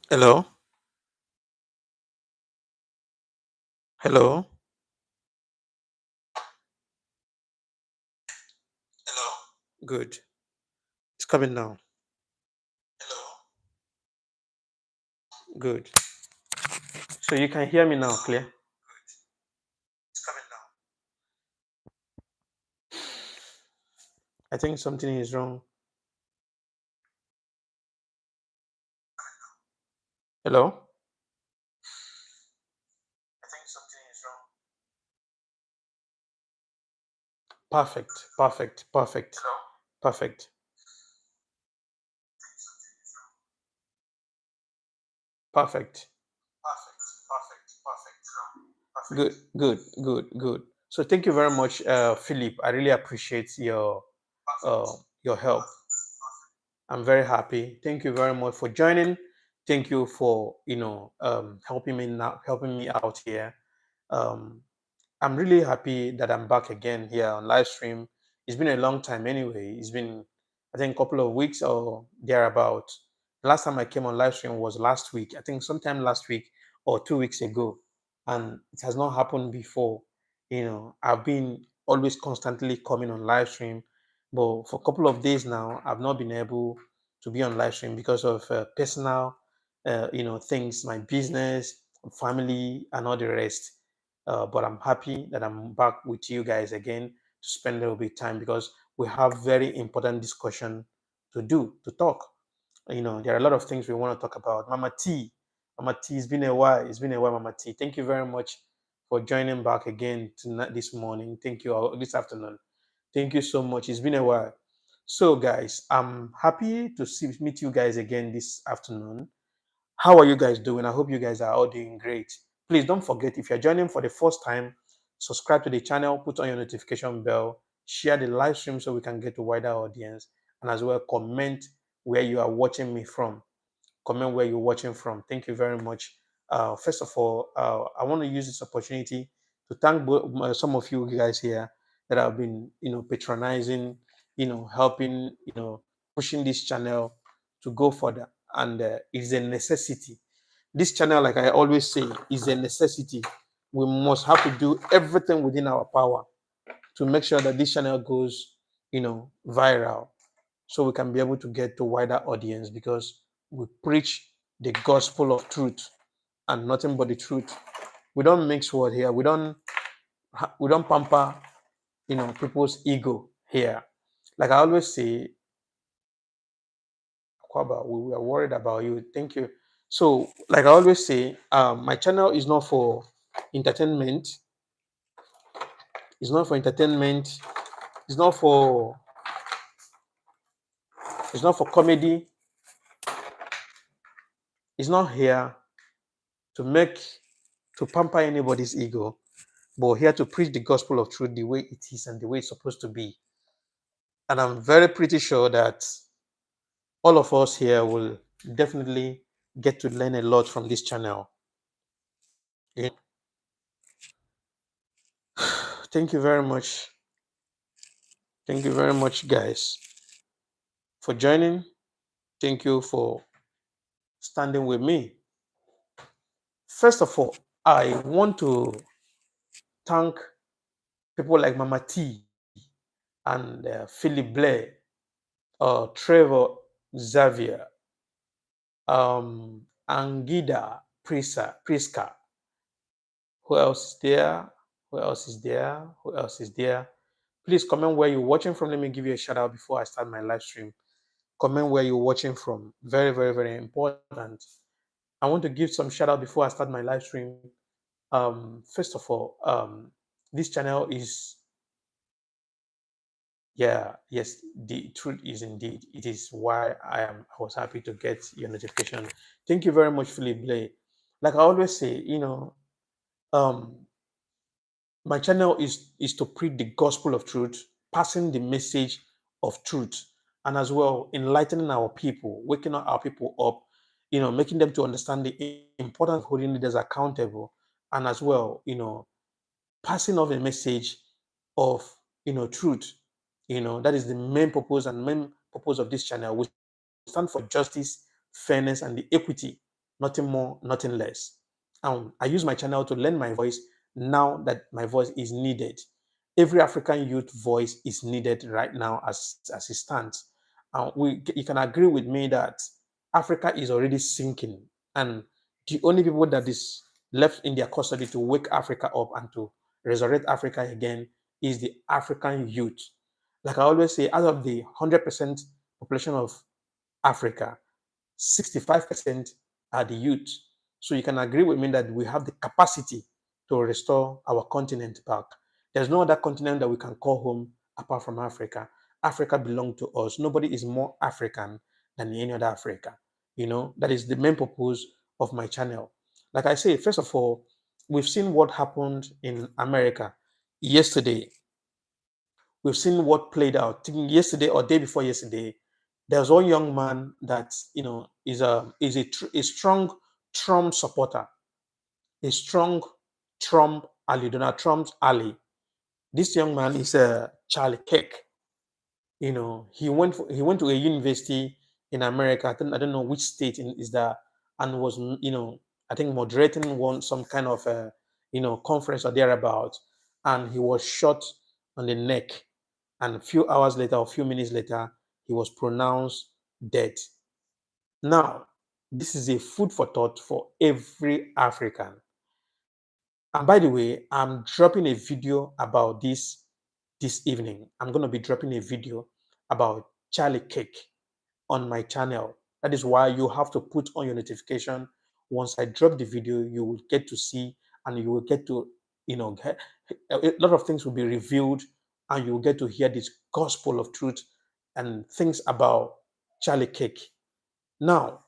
Hello? Hello? Hello? Good. It's coming now. Hello? Good. So you can hear me now, clear? Good. It's coming now. I think something is wrong. Hello? I think something is wrong. Perfect. Perfect. Perfect. Hello? Perfect. Perfect. Perfect. Perfect. Perfect. Perfect. Good. Good. Good. Good. So thank you very much, Philip. I really appreciate uh, your help. I'm very happy. Thank you very much for joining. Thank you for helping me out here. Um, I'm really happy that I'm back again here on live stream. It's been a long time anyway. It's been, I think, a couple of weeks or thereabout. Last time I came on live stream was last week. I think sometime last week or 2 weeks ago, and it has not happened before. I've been always constantly coming on live stream, but for a couple of days now, I've not been able to be on live stream because of personal, things, my business, family, and all the rest. But I'm happy that I'm back with you guys again to spend a little bit of time because we have very important discussion to talk. There are a lot of things we want to talk about. Mama T, it's been a while. It's been a while, Mama T. Thank you very much for joining back again tonight, this morning. Thank you, or this afternoon. Thank you so much. It's been a while. So, guys, I'm happy to meet you guys again this afternoon. How are you guys doing? I hope you guys are all doing great. Please don't forget, if you're joining for the first time, subscribe to the channel, put on your notification bell, share the live stream so we can get to wider audience, and as well comment where you are watching me from. Comment where you're watching from. Thank you very much. First of all, I want to use this opportunity to thank some of you guys here that have been, patronizing, helping, pushing this channel to go further. And it's a necessity. This channel, like I always say, is a necessity. We must have to do everything within our power to make sure that this channel goes, viral, so we can be able to get to wider audience because we preach the gospel of truth and nothing but the truth. We don't mix word here. We don't pamper, people's ego here. Like I always say, Kwaba, we are worried about you. Thank you. So, like I always say, my channel is not for entertainment. It's not for entertainment. It's not for. It's not for comedy. It's not here to make to pamper anybody's ego, but here to preach the gospel of truth the way it is and the way it's supposed to be. And I'm very pretty sure that all of us here will definitely get to learn a lot from this channel. You Thank you very much. Thank you very much, guys, for joining. Thank you for standing with me. First of all, I want to thank people like Mama T and Philip Blair, Trevor Xavier, Angida Priska. Who else is there? Who else is there? Who else is there? Please comment where you're watching from. Let me give you a shout out before I start my live stream. Comment where you're watching from. Very, very, very important. I want to give some shout out before I start my live stream. First of all, this channel is, yeah, yes, the truth is indeed. It is why I was happy to get your notification. Thank you very much, Philip Blay. Like I always say, um, my channel is to preach the gospel of truth, passing the message of truth, and as well enlightening our people, waking up our people up, making them to understand the importance of holding leaders accountable, and as well, passing off a message of truth. That is the main purpose of this channel. We stand for justice, fairness, and the equity. nothing more, nothing less. I use my channel to lend my voice now that my voice is needed. Every African youth voice is needed right now as it stands. You can agree with me that Africa is already sinking, and the only people that is left in their custody to wake Africa up and to resurrect Africa again is the African youth. Like I always say, out of the 100% population of Africa, 65% are the youth. So you can agree with me that we have the capacity to restore our continent back. There's no other continent that we can call home apart from Africa. Africa belongs to us. Nobody is more African than any other Africa. That is the main purpose of my channel. Like I say, first of all, we've seen what happened in America yesterday. We've seen what played out. Yesterday or day before yesterday, there was one young man that is a strong Trump supporter, a strong Trump ally, Donald Trump's ally. This young man is Charlie Kirk. He went to a university in America. I don't know which state is that, and was I think moderating some kind of conference or thereabout, and he was shot on the neck, and a few hours later, or a few minutes later, he was pronounced dead. Now, this is a food for thought for every African. And by the way, I'm dropping a video about this evening. I'm going to be dropping a video about Charlie Cake on my channel. That is why you have to put on your notification. Once I drop the video, you will get to see, and you will get to, a lot of things will be revealed, and you will get to hear this gospel of truth and things about Charlie Cake. Now,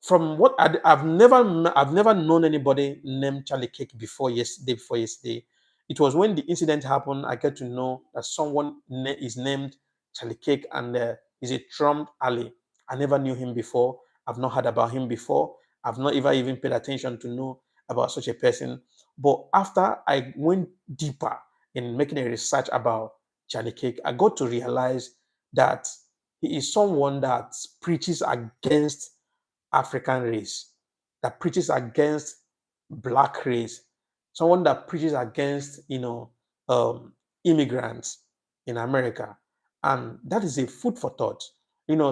from what I've never known anybody named Charlie Cake before yesterday. It was when the incident happened I get to know that someone is named Charlie Cake and is a Trump ally. I never knew him before. I've not heard about him before. I've not even paid attention to know about such a person. But after I went deeper in making a research about Charlie Cake, I got to realize that he is someone that preaches against African race, that preaches against black race, someone that preaches against, immigrants in America. And that is a food for thought.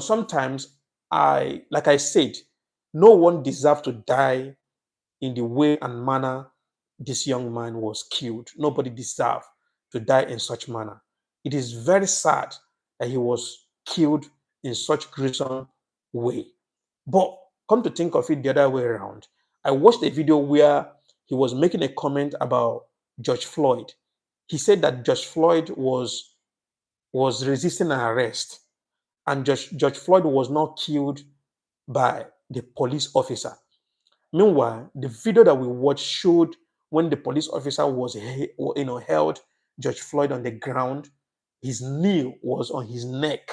Sometimes like I said, no one deserves to die in the way and manner this young man was killed. Nobody deserves to die in such manner. It is very sad that he was killed in such gruesome way. But come to think of it the other way around, I watched a video where he was making a comment about George Floyd. He said that George Floyd was resisting an arrest, and George Floyd was not killed by the police officer. Meanwhile, the video that we watched showed when the police officer was held George Floyd on the ground, his knee was on his neck.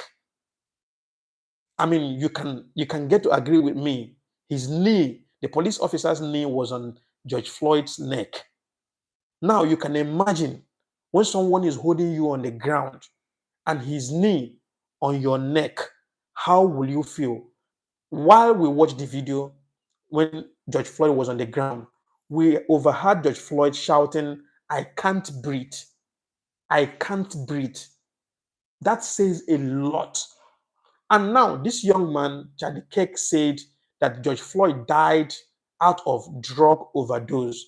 I mean, you can get to agree with me. His knee, the police officer's knee was on George Floyd's neck. Now you can imagine when someone is holding you on the ground and his knee on your neck, how will you feel? While we watched the video, when George Floyd was on the ground, we overheard George Floyd shouting, "I can't breathe. I can't breathe." That says a lot. And now this young man, Charlie Kirk, said that George Floyd died out of drug overdose.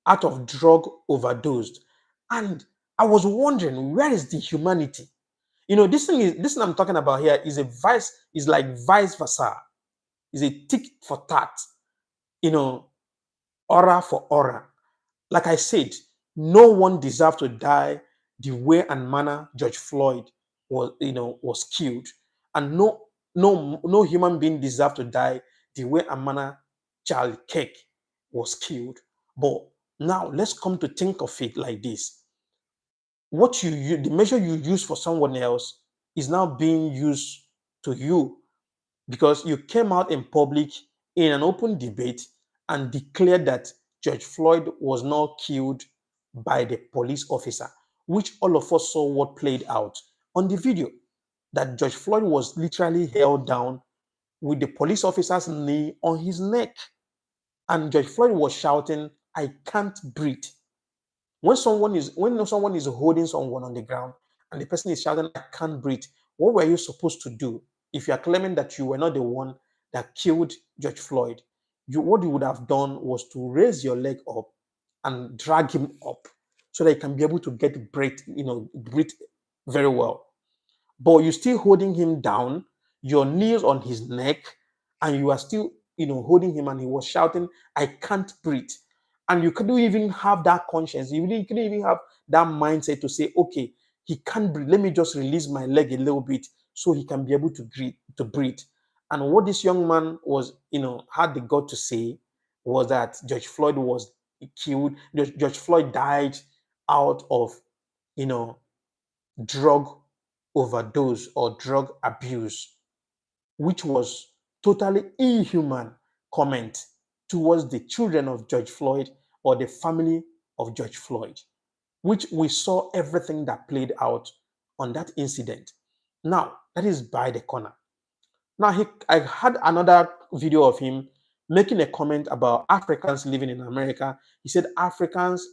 Out of drug overdose. And I was wondering, where is the humanity? This thing I'm talking about here is like vice versa. Is a tick for tat, aura for aura. Like I said, no one deserves to die the way and manner George Floyd was killed, and no human being deserves to die the way and manner Charlie Kirk was killed. But now let's come to think of it like this: the measure you use for someone else is now being used to you, because you came out in public in an open debate and declared that George Floyd was not killed by the police officer, which all of us saw what played out on the video, that George Floyd was literally held down with the police officer's knee on his neck. And George Floyd was shouting, "I can't breathe." When someone is holding someone on the ground and the person is shouting, "I can't breathe," what were you supposed to do? If you are claiming that you were not the one that killed George Floyd, what you would have done was to raise your leg up and drag him up so that he can be able to get breathe very well. But you're still holding him down, your knees on his neck, and you are still, holding him, and he was shouting, "I can't breathe." And you couldn't even have that conscience. You couldn't even have that mindset to say, "Okay, he can't breathe. Let me just release my leg a little bit so he can be able to breathe." And what this young man was, had the gut to say was that George Floyd was killed. George Floyd died out of, you know, drug overdose or drug abuse, which was totally inhuman comment towards the children of George Floyd or the family of George Floyd, which we saw everything that played out on that incident. Now, that is by the corner. Now, I had another video of him making a comment about Africans living in America. He said Africans,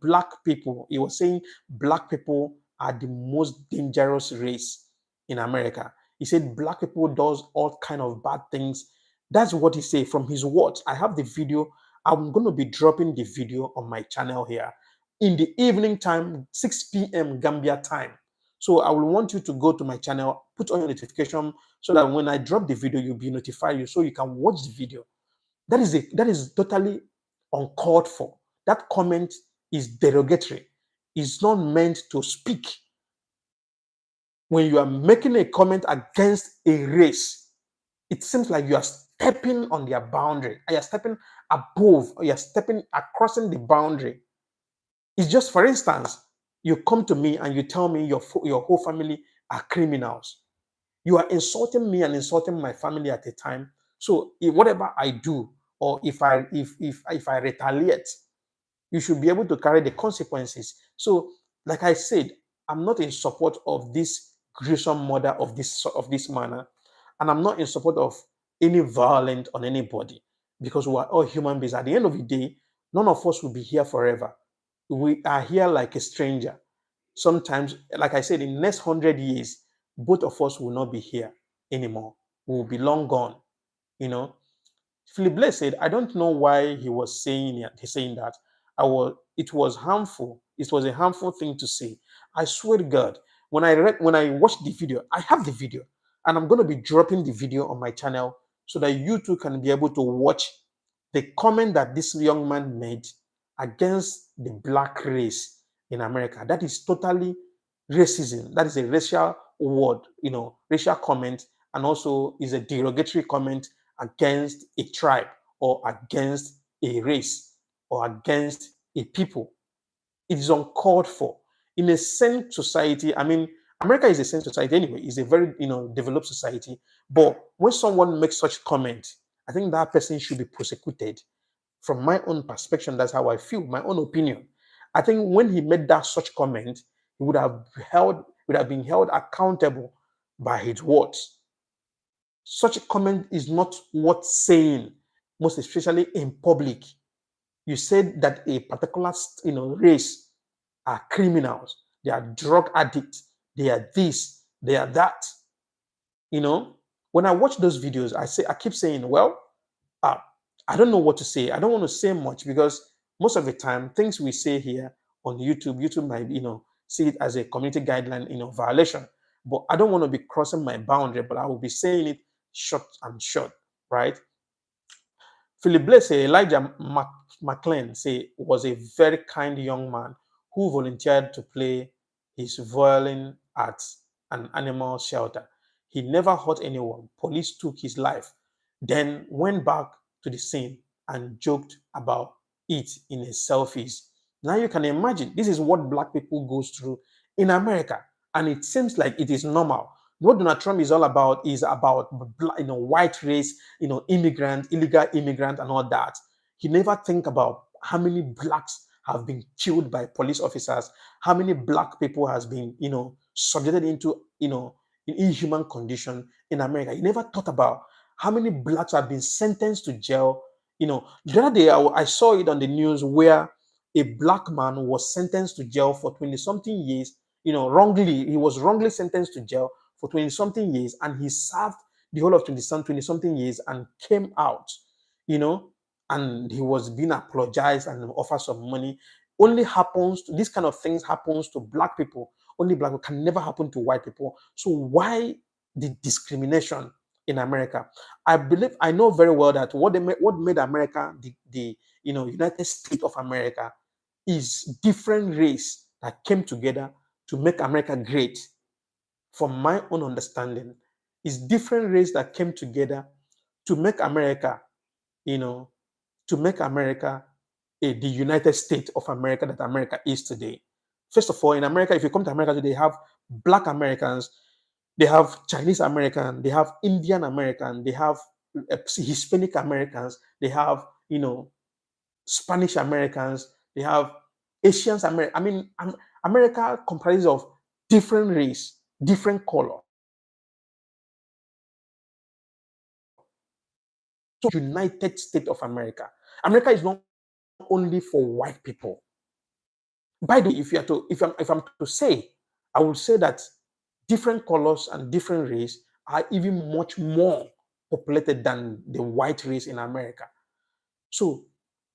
black people. He was saying black people are the most dangerous race in America. He said black people does all kind of bad things. That's what he said from his words. I have the video. I'm going to be dropping the video on my channel here in the evening time, 6 p.m. Gambia time. So I will want you to go to my channel, put on your notification so that when I drop the video, you'll be notified so you can watch the video. That is totally uncalled for. That comment is derogatory. It's not meant to speak. When you are making a comment against a race, it seems like you are stepping on their boundary. You are stepping above, or you are stepping across the boundary. It's just, for instance, you come to me and you tell me your whole family are criminals. You are insulting me and insulting my family at a time. So if whatever I do, or if I retaliate, you should be able to carry the consequences. So, like I said, I'm not in support of this gruesome murder of this manner, and I'm not in support of any violence on anybody, because we are all human beings. At the end of the day, none of us will be here forever. We are here like a stranger. Sometimes, like I said, in the next 100 years, both of us will not be here anymore. We will be long gone. Philip Blair said, "I don't know why he was saying that. It was harmful. It was a harmful thing to say. I swear to God, when I watched the video, I have the video, and I'm going to be dropping the video on my channel so that you too can be able to watch the comment that this young man made against the black race in America. That is totally racism. That is a racial word, racial comment, and also is a derogatory comment against a tribe or against a race or against a people. It is uncalled for. In a sane society, I mean, America is a sane society anyway. It's a very, developed society. But when someone makes such comment, I think that person should be prosecuted. From my own perspective, that's how I feel, my own opinion. I think when he made that such comment, he would have been held accountable by his words. Such a comment is not worth saying, most especially in public. You said that a particular race are criminals, they are drug addicts, they are this, they are that. When I watch those videos, I keep saying, well, I don't know what to say. I don't want to say much because most of the time, things we say here on YouTube might, see it as a community guideline, violation. But I don't want to be crossing my boundary, but I will be saying it short and short, right? Philip Blair say Elijah McClain say was a very kind young man who volunteered to play his violin at an animal shelter. He never hurt anyone. Police took his life, then went back to the scene and joked about it in his selfies. Now you can imagine this is what black people goes through in America, and it seems like it is normal. What Donald Trump is all about is about white race, immigrant, illegal immigrant, and all that. He never think about how many blacks have been killed by police officers, how many black people has been, subjected into, in inhuman condition in America. He never thought about how many blacks have been sentenced to jail. The other day I saw it on the news where a black man was sentenced to jail for 20 something years. Wrongly, he was wrongly sentenced to jail for 20 something years, and he served the whole of 20 something years and came out, and he was being apologized and offered some money. Only happens to, this kind of things happens to black people. Only black people, can never happen to white people. So why the discrimination in America? I know very well that what made America the United States of America is different race that came together to make America great. From my own understanding, is different race that came together to make America, you know, to make America the United States of America that America is today. First of all, in America, if you come to America today, they have Black Americans, they have Chinese American, they have Indian American, they have Hispanic Americans, they have Spanish Americans, they have Asians American. I mean, America comprises of different race, different color. So United States of America. America is not only for white people. By the way, if I'm to say, I will say that different colors and different race are even much more populated than the white race in America. So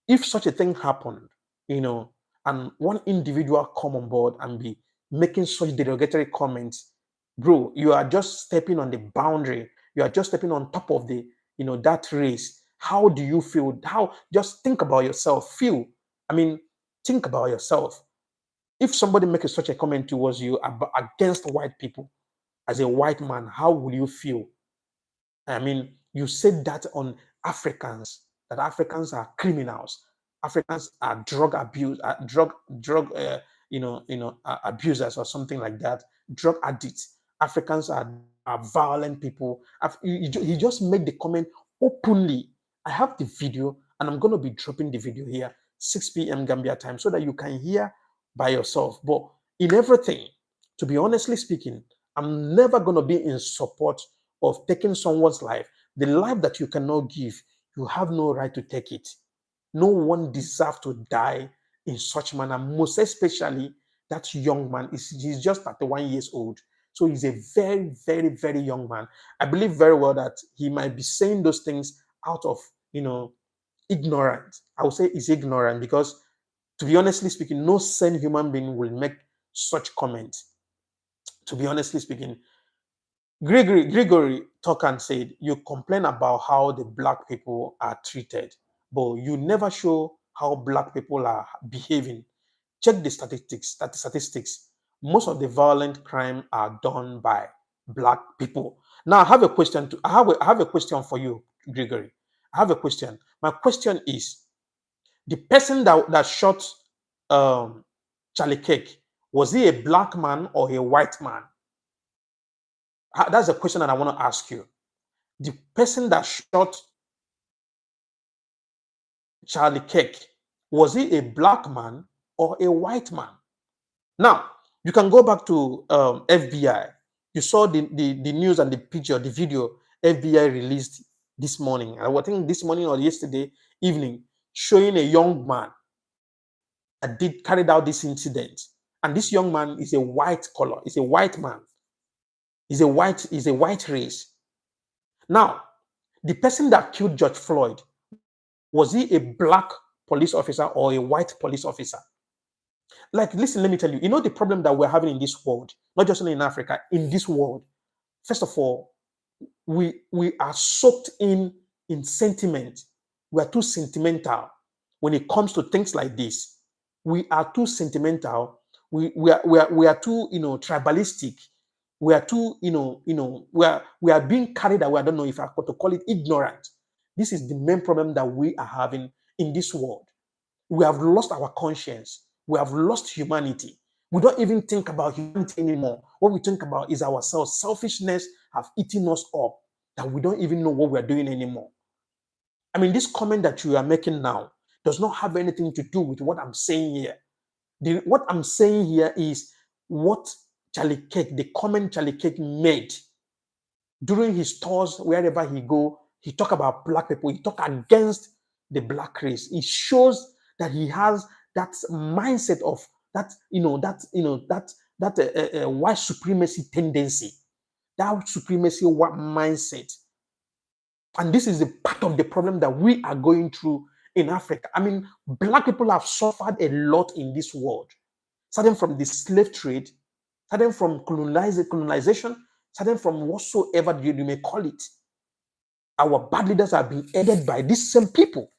if such a thing happened, and one individual come on board and be making such derogatory comments, bro, you are just stepping on the boundary. You are just stepping on top of the, that race. How do you feel? Just think about yourself. Think about yourself. If somebody makes such a comment towards you against white people, as a white man, how will you feel? You said that on Africans, that Africans are criminals, Africans are drug abuse, abusers or something like that, drug addicts. Africans are violent people. He just made the comment openly. I have the video, and I'm going to be dropping the video here, 6 p.m. Gambia time, so that you can hear by yourself. But in everything, to be honestly speaking, I'm never going to be in support of taking someone's life. The life that you cannot give, you have no right to take it. No one deserves to die in such manner, most especially that young man. He's just 31 years old. So he's a very, very, very young man. I believe very well that he might be saying those things out of, ignorance. I would say he's ignorant because, to be honestly speaking, no sane human being will make such comments. To be honestly speaking, Gregory Tokan said, you complain about how the black people are treated, but you never show how black people are behaving. Check the statistics. Most of the violent crime are done by black people. Now, I have a question I have a question for you, Gregory. I have a question. My question is, the person that shot Charlie Kirk, was he a black man or a white man? That's a question that I want to ask you. The person that shot Charlie Kirk, was he a black man or a white man? Now, you can go back to FBI. You saw the news and the picture, the video FBI released this morning. I think this morning or yesterday evening, showing a young man that carried out this incident. And this young man is a white color, is a white man. Is a white race. Now, the person that killed George Floyd, was he a black police officer or a white police officer? Like, listen, let me tell you, the problem that we're having in this world, not just only in Africa, in this world, first of all, we are soaked in sentiment. We are too sentimental when it comes to things like this. We are too sentimental. We are too, tribalistic. We are too, we are being carried away. I don't know if I could call it ignorant. This is the main problem that we are having in this world. We have lost our conscience. We have lost humanity. We don't even think about humanity anymore. What we think about is ourselves. Selfishness have eaten us up that we don't even know what we are doing anymore. This comment that you are making now does not have anything to do with what I'm saying here. What I'm saying here is what the comment Charlie Kirk made during his tours, wherever he go, he talk about black people, he talk against the black race. It shows that he has that mindset of that white supremacy tendency, that supremacy mindset. And this is a part of the problem that we are going through in Africa. I mean, black people have suffered a lot in this world, starting from the slave trade, starting from colonization, starting from whatsoever you may call it. Our bad leaders have been aided by these same people.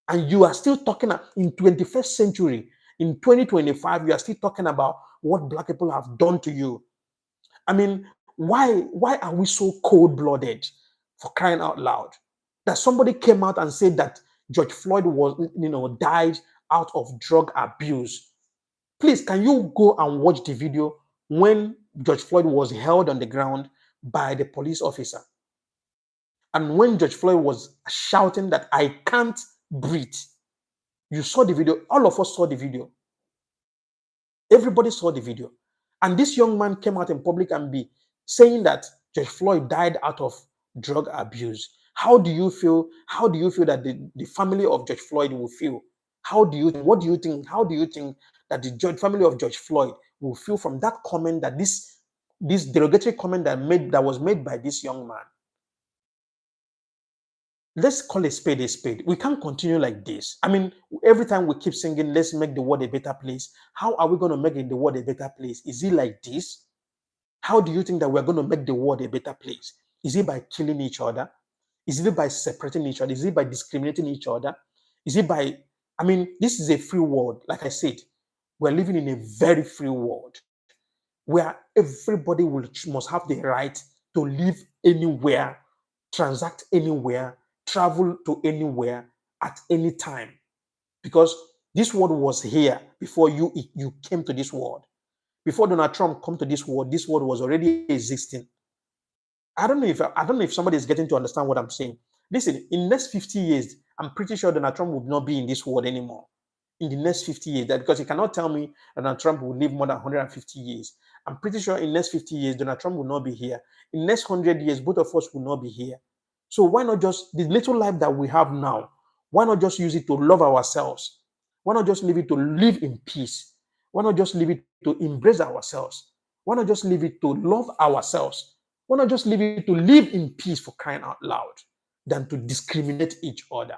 And you are still talking in 21st century, in 2025, you are still talking about what black people have done to you. I mean, why are we so cold-blooded, for crying out loud? That somebody came out and said that George Floyd died out of drug abuse. Please, can you go and watch the video when George Floyd was held on the ground by the police officer? And when George Floyd was shouting that I can't breathe, you saw the video. All of us saw the video. Everybody saw the video. And this young man came out in public and be saying that George Floyd died out of drug abuse. How do you feel? How do you feel that the family of George Floyd will feel? What do you think? How do you think that the family of George Floyd will feel from that comment, that this derogatory comment that was made by this young man? Let's call a spade a spade. We can't continue like this. I mean, every time we keep singing, let's make the world a better place. How are we going to make the world a better place? Is it like this? How do you think that we're going to make the world a better place? Is it by killing each other? Is it by separating each other? Is it by discriminating each other? Is it by, I mean, this is a free world. Like I said, we're living in a very free world where everybody must have the right to live anywhere, transact anywhere, travel to anywhere at any time, because this world was here before you came to this world. Before Donald Trump come to this world was already existing. I don't know if somebody is getting to understand what I'm saying. Listen, in the next 50 years, I'm pretty sure Donald Trump would not be in this world anymore. In the next 50 years, because you cannot tell me Donald Trump will live more than 150 years. I'm pretty sure in the next 50 years, Donald Trump will not be here. In the next 100 years, both of us will not be here. So why not just the little life that we have now? Why not just use it to love ourselves? Why not just leave it to live in peace? Why not just leave it to embrace ourselves? Why not just leave it to love ourselves? Why not just leave it to live in peace, for crying out loud, than to discriminate each other?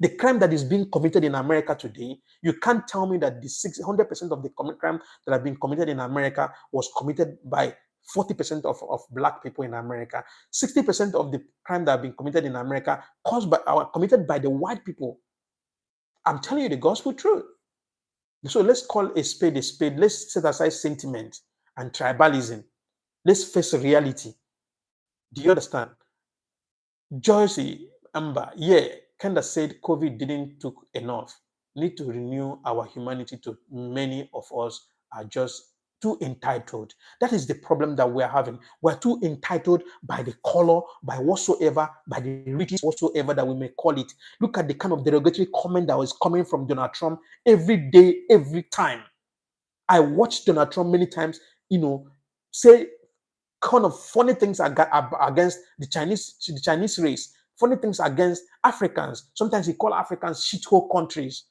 The crime that is being committed in America today, you can't tell me that the 600% of the crime that have been committed in America was committed by 40% of black people in America. 60% of the crime that have been committed in America committed by the white people. I'm telling you the gospel truth. So let's call a spade a spade. Let's set aside sentiment and tribalism. Let's face reality. Do you understand? Joyce Amber, yeah, kinda said COVID didn't took enough. Need to renew our humanity to many of us are just too entitled. That is the problem that we're having. We're too entitled by the color, by whatsoever, by the riches whatsoever that we may call it. Look at the kind of derogatory comment that was coming from Donald Trump every day, every time. I watched Donald Trump many times, say kind of funny things against the Chinese race, funny things against Africans. Sometimes he call Africans shithole countries.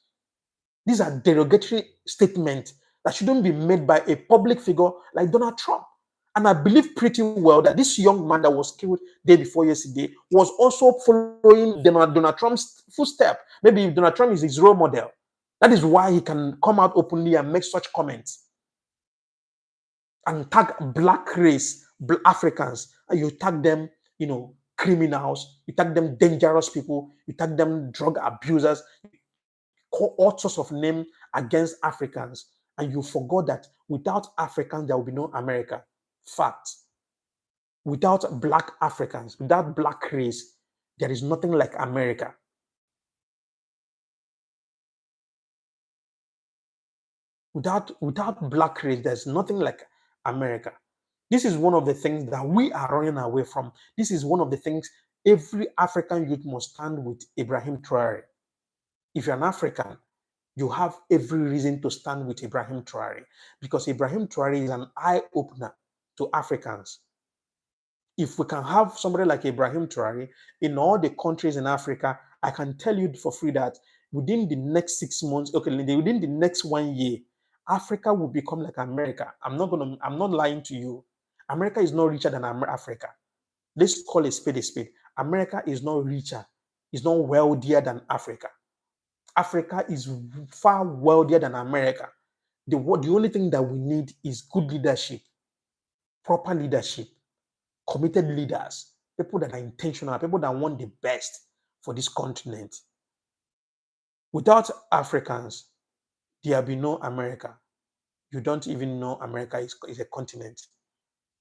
These are derogatory statements that shouldn't be made by a public figure like Donald Trump. And I believe pretty well that this young man that was killed day before yesterday was also following Donald Trump's footsteps. Maybe if Donald Trump is his role model, that is why he can come out openly and make such comments and tag black race, Africans, and you tag them, criminals, you tag them dangerous people, you tag them drug abusers, call all sorts of names against Africans, and you forgot that without Africans, there will be no America. Fact. Without black Africans, without black race, there is nothing like America. Without black race, there's nothing like America. This is one of the things that we are running away from. This is one of the things every African youth must stand with Ibrahim Traore. If you're an African, you have every reason to stand with Ibrahim Traore, because Ibrahim Traore is an eye-opener to Africans. If we can have somebody like Ibrahim Traore in all the countries in Africa, I can tell you for free that within the next 6 months, okay, within the next 1 year, Africa will become like America. I'm not lying to you. America is not richer than Africa. Let's call a spade a spade. America is not richer, is not wealthier than Africa. Africa is far wealthier than America. The only thing that we need is good leadership, proper leadership, committed leaders, people that are intentional, people that want the best for this continent. Without Africans, there will be no America. You don't even know America is a continent.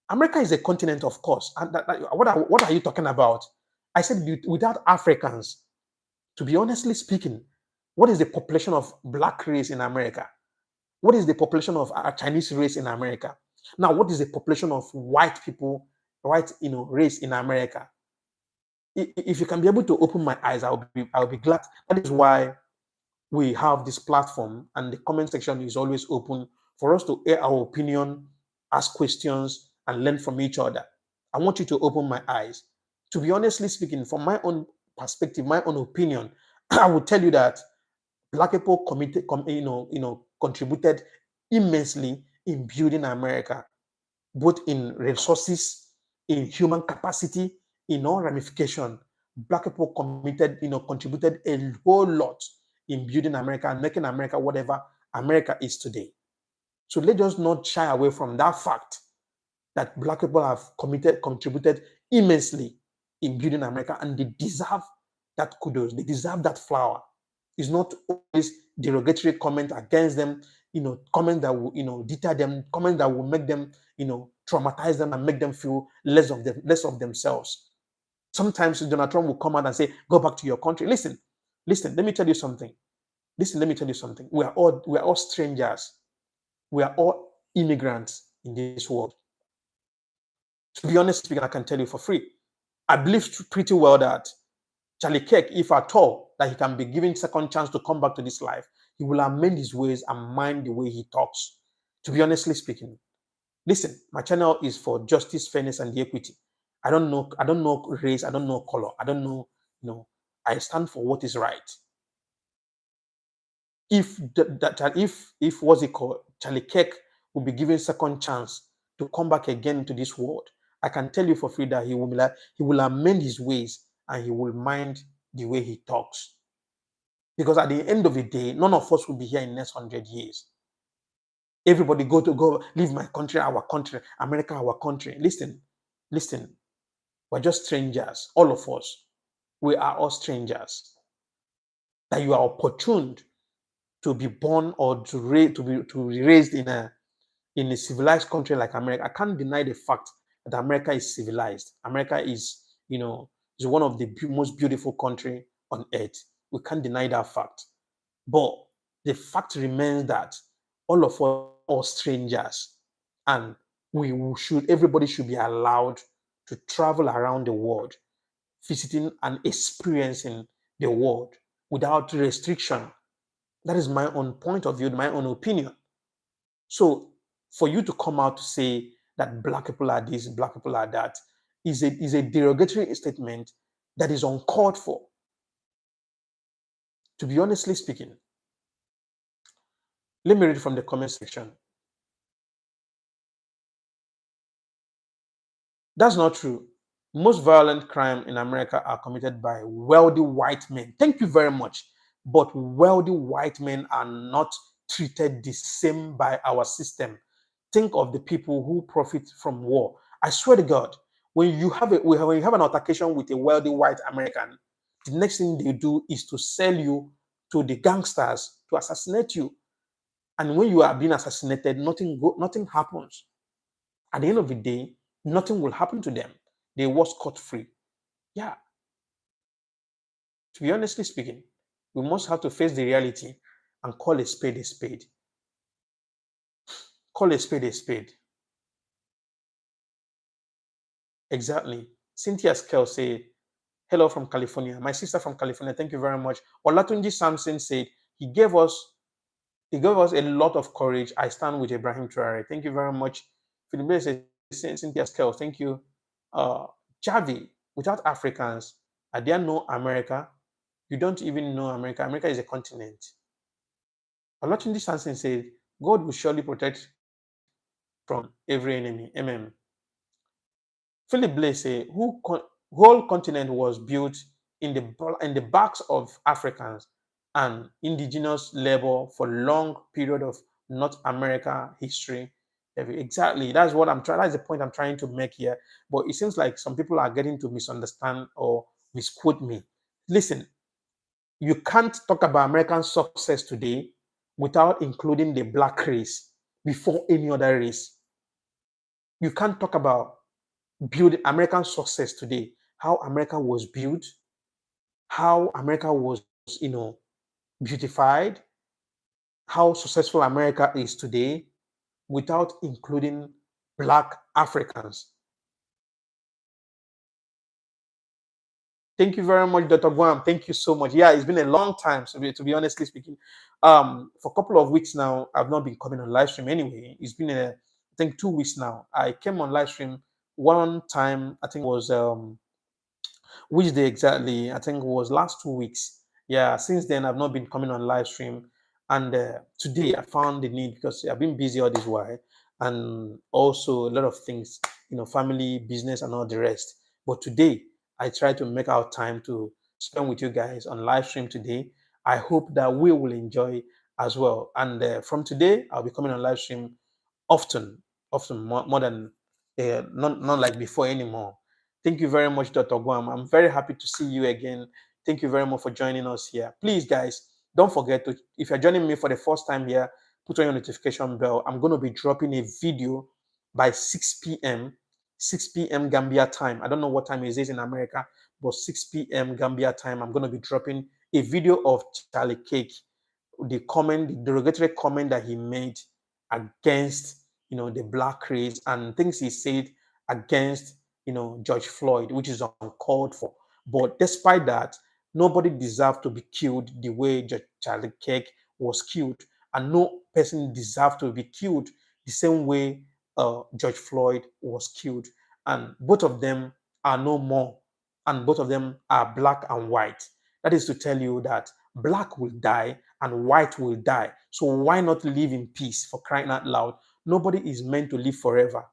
America is a continent, of course. And what are you talking about? I said without Africans, to be honestly speaking, what is the population of black race in America? What is the population of Chinese race in America? Now, what is the population of white people, white race in America? If you can be able to open my eyes, I'll be glad. That is why we have this platform, and the comment section is always open for us to air our opinion, ask questions, and learn from each other. I want you to open my eyes. To be honestly speaking, from my own perspective, my own opinion, I will tell you that black people contributed immensely in building America, both in resources, in human capacity, in all ramification. Black people contributed a whole lot in building America and making America whatever America is today. So let us not shy away from that fact that black people have contributed immensely in building America, and they deserve that kudos. They deserve that flower. It's not always derogatory comment against them, comment that will, deter them, comment that will make them, traumatize them and make them feel less of themselves. Sometimes Donald Trump will come out and say, "Go back to your country." Listen. Let me tell you something. We are all strangers. We are all immigrants in this world. To be honest speaking, I can tell you for free. I believe pretty well that Charlie Kirk, if at all, that he can be given second chance to come back to this life, he will amend his ways and mind the way he talks. To be honestly speaking, listen, my channel is for justice, fairness, and equity. I don't know race, I don't know color, I don't know, I stand for what is right. If what's it called, Charlie Kirk will be given second chance to come back again into this world, I can tell you for free that he will amend his ways and he will mind the way he talks. Because at the end of the day, none of us will be here in the next 100 years. Everybody go leave my country, our country, America, our country. Listen. We're just strangers, all of us. We are all strangers. That you are opportuned to be born or to be raised in a civilized country like America. I can't deny the fact that America is civilized. America is, is one of the most beautiful country on earth. We can't deny that fact. But the fact remains that all of us are strangers, and everybody should be allowed to travel around the world, visiting and experiencing the world without restriction. That is my own point of view, my own opinion. So for you to come out to say that black people are this, black people are that, is a derogatory statement that is uncalled for. To be honestly speaking, let me read from the comment section. That's not true. Most violent crime in America are committed by wealthy white men. Thank you very much. But wealthy white men are not treated the same by our system. Think of the people who profit from war. I swear to God, when you have an altercation with a wealthy white American, the next thing they do is to sell you to the gangsters to assassinate you. And when you are being assassinated, nothing happens. At the end of the day, nothing will happen to them. They were scot-free. Yeah. To be honestly speaking, we must have to face the reality and call a spade a spade. Call a spade a spade. Exactly. Cynthia Skell said, "Hello from California. My sister from California, thank you very much." Olatunji Samson said, he gave us a lot of courage. I stand with Ibrahim Traore. Thank you very much. Philip says, Cynthia Skell, thank you. Uh, Javi, without Africans, are there no America? You don't even know America. America is a continent. Olatunji Sanson said, God will surely protect from every enemy. Amen. Philip Blaise said, whole continent was built in the backs of Africans and indigenous labor for long period of North America history. Exactly. That's what I'm trying. That's the point I'm trying to make here. But it seems like some people are getting to misunderstand or misquote me. Listen, you can't talk about American success today without including the black race before any other race. You can't talk about build American success today, how America was built, how America was, you know, beautified, how successful America is today, without including Black Africans. Thank you very much, Dr. Guam. Thank you so much. Yeah, it's been a long time, so to be honestly speaking. For a couple of weeks now, I've not been coming on live stream anyway. It's been I think 2 weeks now. I came on live stream one time, I think it was which day exactly? I think it was last 2 weeks. Yeah, since then I've not been coming on live stream, and today I found the need because I've been busy all this while, and also a lot of things, family, business, and all the rest. But today I try to make out time to spend with you guys on live stream today. I hope that we will enjoy as well. And from today, I'll be coming on live stream often, often more than not like before anymore. Thank you very much, Dr. Guam. I'm very happy to see you again. Thank you very much for joining us here. Please, guys, don't forget to, if you're joining me for the first time here, put on your notification bell. I'm going to be dropping a video by 6 p.m. 6 p.m. Gambia time. I don't know what time it is in America, but 6 p.m. Gambia time, I'm going to be dropping a video of Charlie Cake, the derogatory comment that he made against, the black race, and things he said against, George Floyd, which is uncalled for. But despite that, nobody deserved to be killed the way Charlie Kirk was killed, and no person deserved to be killed the same way George Floyd was killed. And both of them are no more, and both of them are black and white. That is to tell you that black will die and white will die. So why not live in peace, for crying out loud? Nobody is meant to live forever.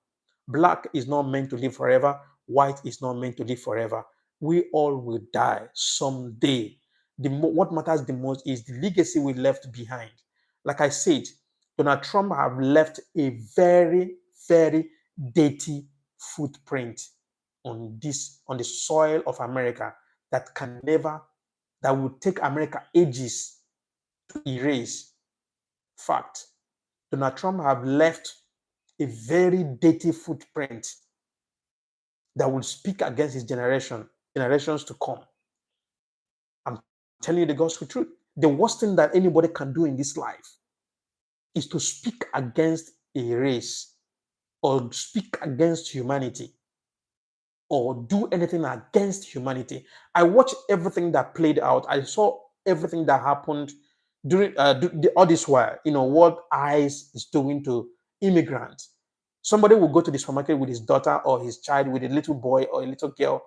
Black is not meant to live forever. White is not meant to live forever. We all will die someday. What matters the most is the legacy we left behind. Like I said, Donald Trump have left a very, very dirty footprint on the soil of America that can never, that will take America ages to erase. Fact. Donald Trump have left a very dirty footprint that will speak against his generations to come. I'm telling you the gospel truth. The worst thing that anybody can do in this life is to speak against a race or speak against humanity or do anything against humanity. I watched everything that played out. I saw everything that happened during all this while. What ICE is doing to immigrants. Somebody will go to the supermarket with his daughter or his child, with a little boy or a little girl,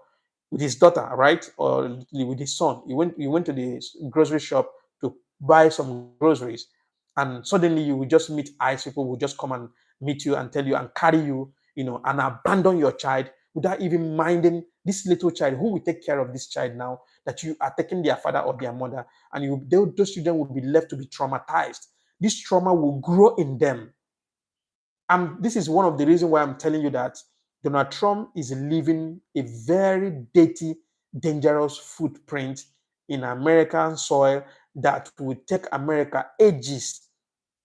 with his daughter, right, or with his son. You went to the grocery shop to buy some groceries, and suddenly you will just meet ICE people will just come and meet you and tell you and carry you, and abandon your child without even minding this little child. Who will take care of this child now that you are taking their father or their mother? And those children will be left to be traumatized. This trauma will grow in them. And this is one of the reasons why I'm telling you that Donald Trump is leaving a very dirty, dangerous footprint in American soil that will take America ages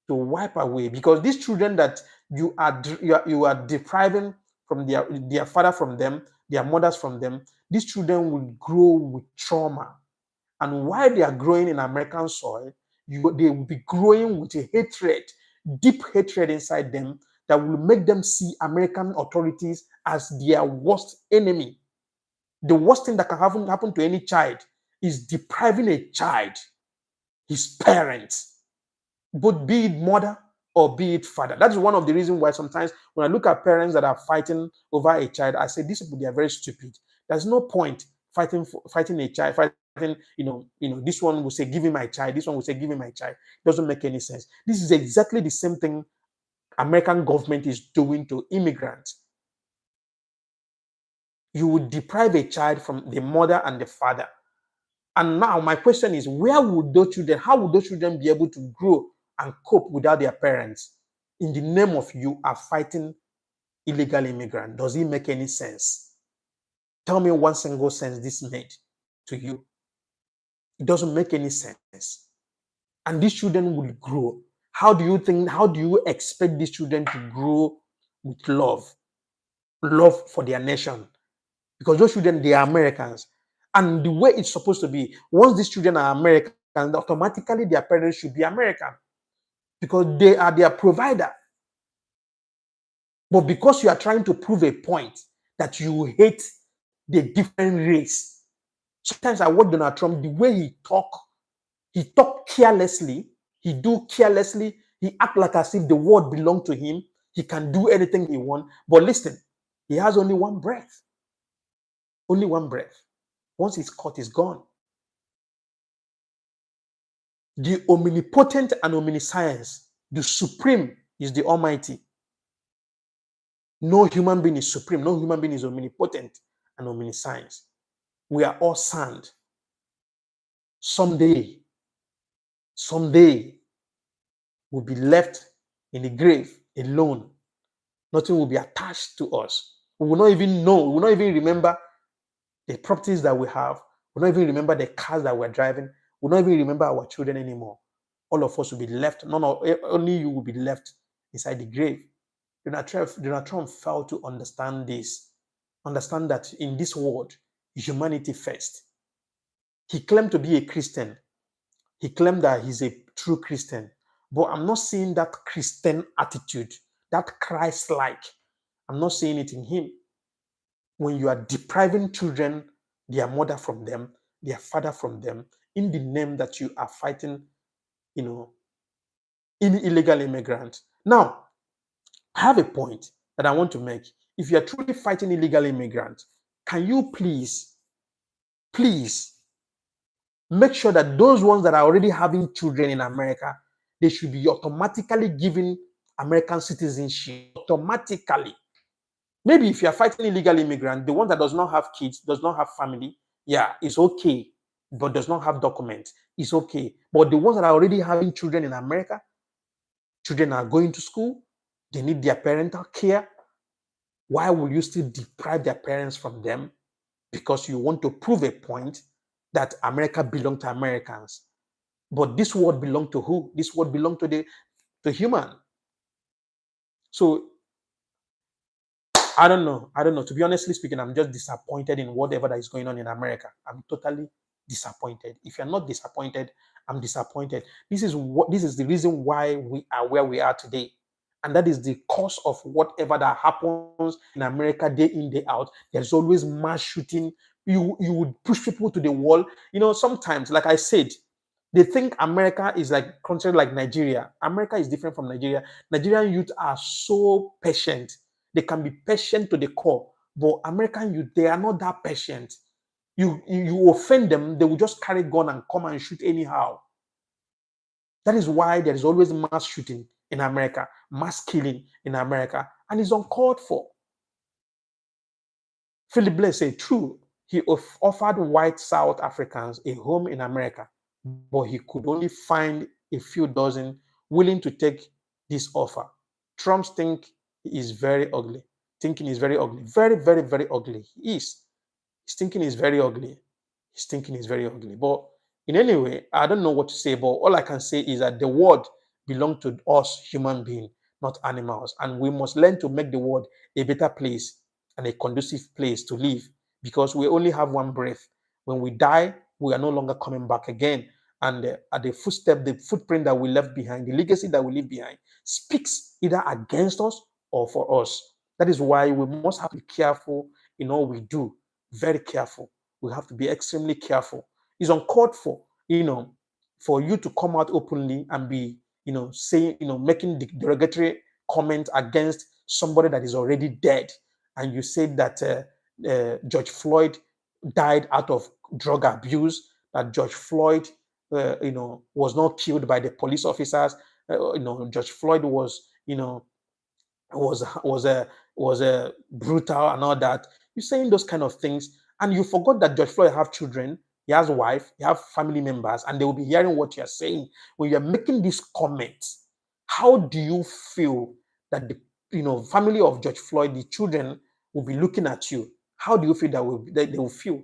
to wipe away. Because these children that you are depriving from their father from them, their mothers from them, these children will grow with trauma. And while they are growing in American soil, they will be growing with a hatred, deep hatred inside them that will make them see American authorities as their worst enemy. The worst thing that can happen to any child is depriving a child, his parents, both be it mother or be it father. That is one of the reasons why sometimes when I look at parents that are fighting over a child, I say these people, they are very stupid. There's no point fighting a child, fighting, this one will say, give me my child, this one will say, give me my child. It doesn't make any sense. This is exactly the same thing American government is doing to immigrants. You would deprive a child from the mother and the father. And now my question is, how would those children be able to grow and cope without their parents? In the name of you are fighting illegal immigrant. Does it make any sense? Tell me one single sense this made to you. It doesn't make any sense. And these children will grow. How do you expect these children to grow with love for their nation? Because those children, they are Americans. And the way it's supposed to be, once these children are American, automatically their parents should be American because they are their provider. But because you are trying to prove a point that you hate the different race, sometimes I watch Donald Trump, the way he talk carelessly, he act like as if the world belongs to him. He can do anything he wants. But listen, he has only one breath. Only one breath. Once it's caught, it's gone. The omnipotent and omniscience, the supreme is the Almighty. No human being is supreme. No human being is omnipotent and omniscience. We are all sand. Someday, we'll be left in the grave alone. Nothing will be attached to us. We will not even know. We will not even remember the properties that we have. We will not even remember the cars that we're driving. We will not even remember our children anymore. All of us will be left. Only you will be left inside the grave. Donald Trump failed to understand this. Understand that in this world, humanity first. He claimed to be a Christian. He claimed that he's a true Christian. But I'm not seeing that Christian attitude, that Christ-like. I'm not seeing it in him. When you are depriving children, their mother from them, their father from them, in the name that you are fighting, illegal immigrants. Now, I have a point that I want to make. If you are truly fighting illegal immigrants, can you please make sure that those ones that are already having children in America, they should be automatically given American citizenship automatically. Maybe if you are fighting illegal immigrant, the one that does not have kids, does not have family, yeah, it's okay, but does not have documents, it's okay. But the ones that are already having children in America, children are going to school, they need their parental care. Why will you still deprive their parents from them? Because you want to prove a point that America belongs to Americans. But this world belongs to who? This world belongs to the human. So I don't know. To be honestly speaking, I'm just disappointed in whatever that is going on in America. I'm totally disappointed. If you're not disappointed, I'm disappointed. This is the reason why we are where we are today. And that is the cause of whatever that happens in America day in, day out. There's always mass shooting. You would push people to the wall. Sometimes, like I said, they think America is like country like Nigeria. America is different from Nigeria. Nigerian youth are so patient. They can be patient to the core. But American youth, they are not that patient. You offend them, they will just carry gun and come and shoot anyhow. That is why there is always mass shooting in America, mass killing in America, and it's uncalled for. Philip Blair said, true, he offered white South Africans a home in America, but he could only find a few dozen willing to take this offer. Trump's thinking is very ugly. Very, very, very ugly. His thinking is very ugly. But in any way, I don't know what to say, but all I can say is that the world belongs to us human beings, not animals. And we must learn to make the world a better place and a conducive place to live, because we only have one breath. When we die, we are no longer coming back again. And at the footprint that we left behind, the legacy that we leave behind speaks either against us or for us. That is why we must have to be careful in all we do. Very careful. We have to be extremely careful. It's uncalled for, for you to come out openly and be saying, making derogatory comment against somebody that is already dead, and you said that George Floyd died out of drug abuse, that George Floyd, was not killed by the police officers, George Floyd was, was a brutal and all that. You're saying those kind of things, and you forgot that George Floyd have children, he has a wife, he have family members, and they will be hearing what you're saying. When you're making these comments, how do you feel that the family of George Floyd, the children, will be looking at you? How do you feel that they will feel?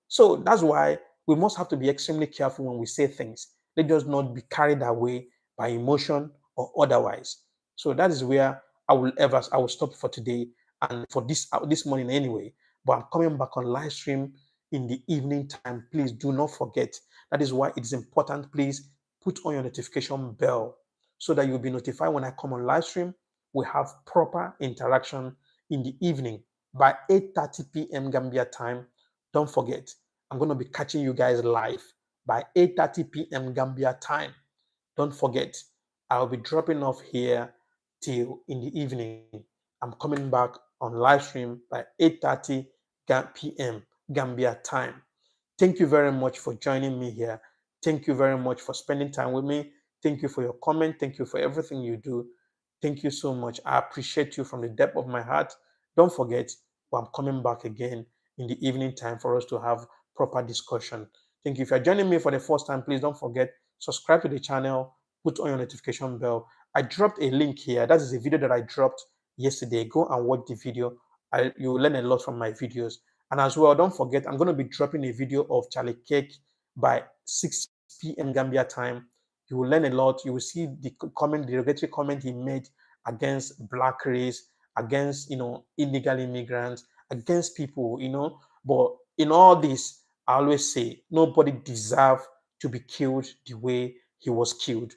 So that's why we must have to be extremely careful when we say things. Let us not be carried away by emotion or otherwise. So that is where I will stop for today and for this morning anyway. But I'm coming back on live stream in the evening time. Please do not forget. That is why it's important. Please put on your notification bell so that you'll be notified when I come on live stream. We have proper interaction in the evening by 8:30 p.m. Gambia time. Don't forget, I'm going to be catching you guys live by 8:30 p.m. Gambia time. Don't forget, I'll be dropping off here till in the evening. I'm coming back on live stream by 8:30 p.m. Gambia time. Thank you very much for joining me here. Thank you very much for spending time with me. Thank you for your comment. Thank you for everything you do. Thank you so much. I appreciate you from the depth of my heart. Don't forget, I'm coming back again in the evening time for us to have proper discussion. Thank you. If you're joining me for the first time, please don't forget, subscribe to the channel, put on your notification bell. I dropped a link here. That is a video that I dropped yesterday. Go and watch the video. You will learn a lot from my videos. And as well, don't forget, I'm going to be dropping a video of Charlie Kirk by 6 p.m. Gambia time. You will learn a lot. You will see the derogatory comment he made against black race, against illegal immigrants, against people. But in all this, I always say nobody deserves to be killed the way he was killed,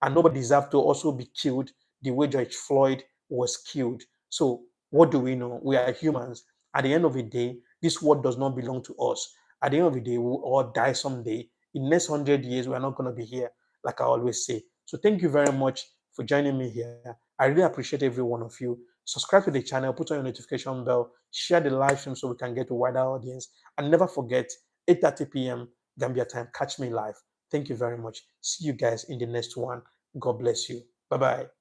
and nobody deserves to also be killed the way George Floyd was killed. So what do we know? We are humans. At the end of the day, this world does not belong to us. At the end of the day, we'll all die someday. In the next 100 years, we're not going to be here, like I always say. So thank you very much for joining me here. I really appreciate every one of you. Subscribe to the channel, put on your notification bell, share the live stream so we can get a wider audience. And never forget, 8:30 p.m. Gambia time, catch me live. Thank you very much. See you guys in the next one. God bless you. Bye-bye.